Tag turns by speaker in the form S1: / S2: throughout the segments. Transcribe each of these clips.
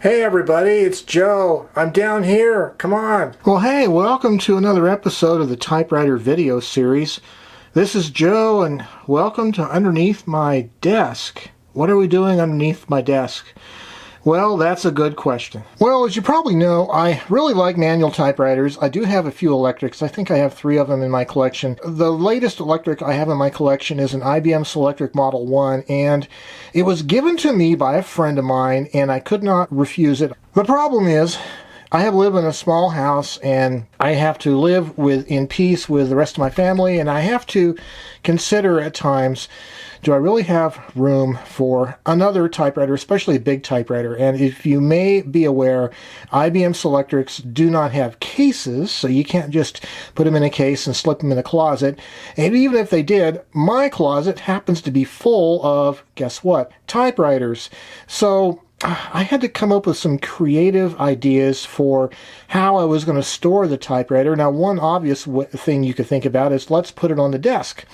S1: Hey everybody, it's Joe. I'm down here. Come on. Well, hey, welcome to another episode of the Typewriter video series. This is Joe, and welcome to Underneath My Desk. What are we doing underneath my desk? Well, that's a good question. Well, as you probably know, I really like manual typewriters. I do have a few electrics. I think I have 3 of them in my collection. The latest electric I have in my collection is an IBM Selectric Model 1, and it was given to me by a friend of mine, and I could not refuse it. The problem is, I live in a small house, and I have to live in peace with the rest of my family, and I have to consider at times, do I really have room for another typewriter, especially a big typewriter? And if you may be aware, IBM Selectrics do not have cases, so you can't just put them in a case and slip them in a closet. And even if they did, my closet happens to be full of, guess what, typewriters. So I had to come up with some creative ideas for how I was going to store the typewriter. Now, one obvious thing you could think about is let's put it on the desk.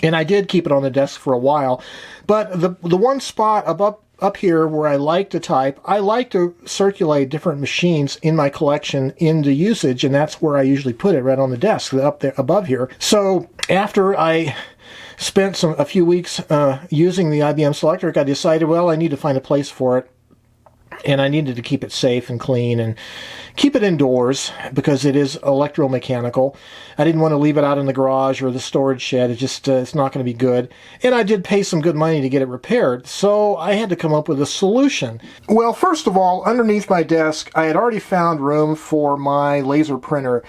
S1: And I did keep it on the desk for a while, but the one spot up here where I like to type, I like to circulate different machines in my collection into usage, and that's where I usually put it, right on the desk, up there above here. So after I spent a few weeks using the IBM Selectric, I decided, well, I need to find a place for it. And I needed to keep it safe and clean and keep it indoors because it is electromechanical. I didn't want to leave it out in the garage or the storage shed. It's not going to be good. And I did pay some good money to get it repaired, so I had to come up with a solution. Well, first of all, underneath my desk, I had already found room for my laser printer.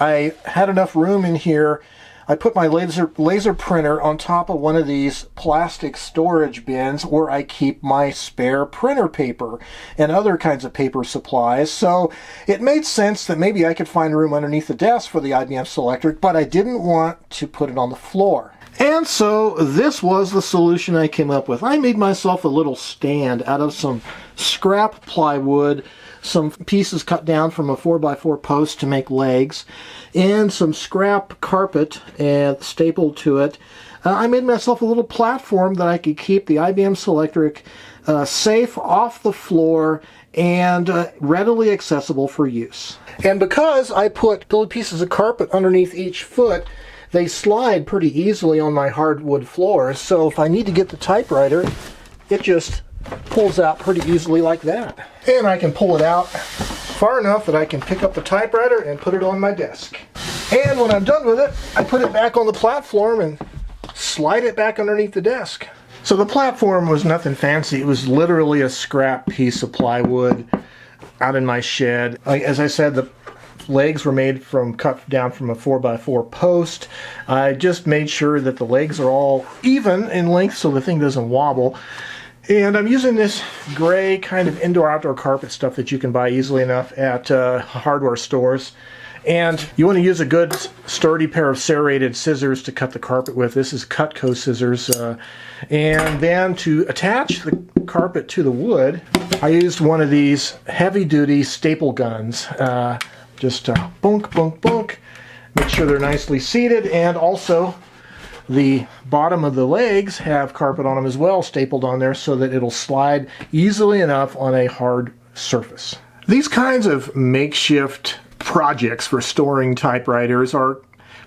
S1: I had enough room in here. I put my laser printer on top of one of these plastic storage bins where I keep my spare printer paper and other kinds of paper supplies. So it made sense that maybe I could find room underneath the desk for the IBM Selectric, but I didn't want to put it on the floor. And so this was the solution I came up with. I made myself a little stand out of some scrap plywood, some pieces cut down from a 4x4 post to make legs, and some scrap carpet and stapled to it. I made myself a little platform that I could keep the IBM Selectric safe off the floor and readily accessible for use. And because I put little pieces of carpet underneath each foot, they slide pretty easily on my hardwood floors, so if I need to get the typewriter, it just pulls out pretty easily like that. And I can pull it out far enough that I can pick up the typewriter and put it on my desk. And when I'm done with it, I put it back on the platform and slide it back underneath the desk. So the platform was nothing fancy. It was literally a scrap piece of plywood out in my shed. As I said, the legs were cut down from a 4x4 post. I just made sure that the legs are all even in length so the thing doesn't wobble. And I'm using this gray kind of indoor-outdoor carpet stuff that you can buy easily enough at hardware stores. And you want to use a good sturdy pair of serrated scissors to cut the carpet with. This is Cutco scissors. And then to attach the carpet to the wood, I used one of these heavy-duty staple guns. Just bunk, bunk, bunk. Make sure they're nicely seated, and also the bottom of the legs have carpet on them as well, stapled on there so that it'll slide easily enough on a hard surface. These kinds of makeshift projects for storing typewriters are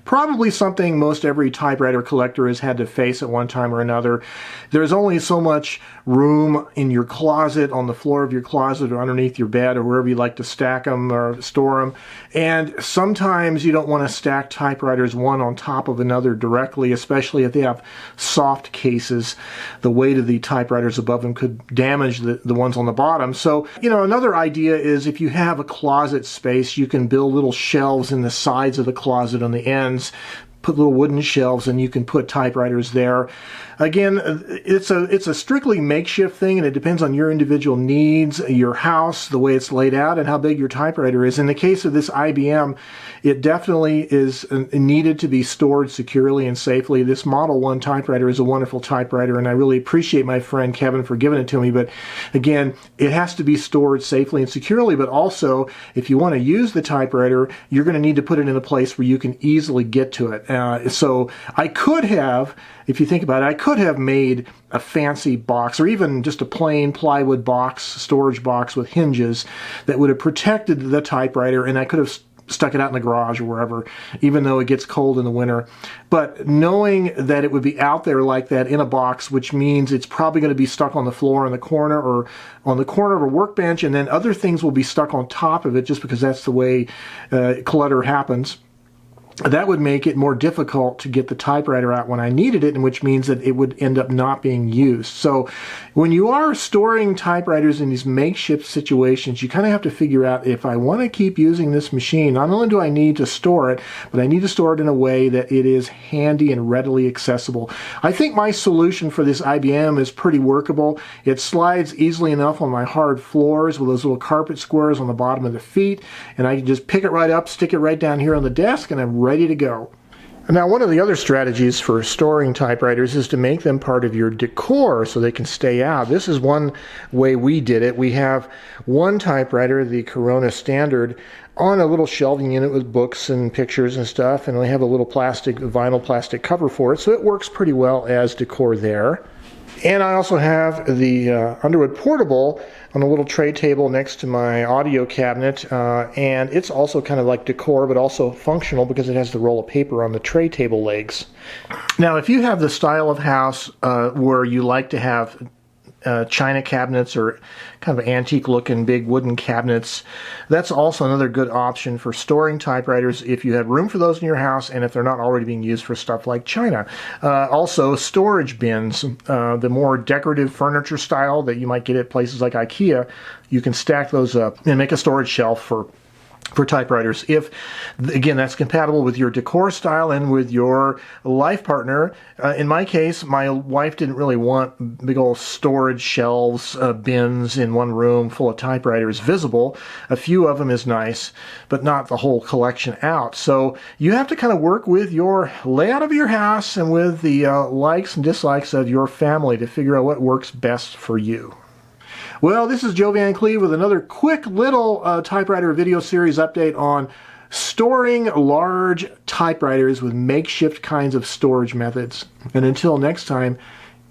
S1: probably something most every typewriter collector has had to face at one time or another. There's only so much room in your closet, on the floor of your closet, or underneath your bed, or wherever you like to stack them or store them. And sometimes you don't want to stack typewriters one on top of another directly, especially if they have soft cases. The weight of the typewriters above them could damage the ones on the bottom. So, another idea is if you have a closet space, you can build little shelves in the sides of the closet on the ends, put little wooden shelves, and you can put typewriters there. Again, it's a strictly makeshift thing, and it depends on your individual needs, your house, the way it's laid out, and how big your typewriter is. In the case of this IBM, it definitely is needed to be stored securely and safely. This Model 1 typewriter is a wonderful typewriter, and I really appreciate my friend Kevin for giving it to me. But again, it has to be stored safely and securely, but also, if you want to use the typewriter, you're going to need to put it in a place where you can easily get to it. So I could have, if you think about it, I could have made a fancy box, or even just a plain plywood box, storage box with hinges that would have protected the typewriter, and I could have stuck it out in the garage or wherever, even though it gets cold in the winter. But knowing that it would be out there like that in a box, which means it's probably going to be stuck on the floor in the corner or on the corner of a workbench, and then other things will be stuck on top of it just because that's the way clutter happens. That would make it more difficult to get the typewriter out when I needed it, and which means that it would end up not being used. So when you are storing typewriters in these makeshift situations, you kind of have to figure out, if I want to keep using this machine, not only do I need to store it, but I need to store it in a way that it is handy and readily accessible. I think my solution for this IBM is pretty workable. It slides easily enough on my hard floors with those little carpet squares on the bottom of the feet, and I can just pick it right up, stick it right down here on the desk, and I'm ready to go. Now, one of the other strategies for storing typewriters is to make them part of your decor so they can stay out. This is one way we did it. We have one typewriter, the Corona Standard, on a little shelving unit with books and pictures and stuff, and we have a little vinyl plastic cover for it, so it works pretty well as decor there. And I also have the Underwood Portable on a little tray table next to my audio cabinet, and it's also kind of like decor, but also functional because it has the roll of paper on the tray table legs. Now, if you have the style of house where you like to have china cabinets or kind of antique looking big wooden cabinets, that's also another good option for storing typewriters if you have room for those in your house and if they're not already being used for stuff like china. Also, storage bins, the more decorative furniture style that you might get at places like IKEA, you can stack those up and make a storage shelf for typewriters. If, again, that's compatible with your decor style and with your life partner. In my case, my wife didn't really want big old storage shelves, bins in one room full of typewriters visible. A few of them is nice, but not the whole collection out. So you have to kind of work with your layout of your house and with the likes and dislikes of your family to figure out what works best for you. Well, this is Joe Van Cleve with another quick little typewriter video series update on storing large typewriters with makeshift kinds of storage methods. And until next time,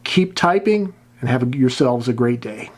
S1: keep typing and have yourselves a great day.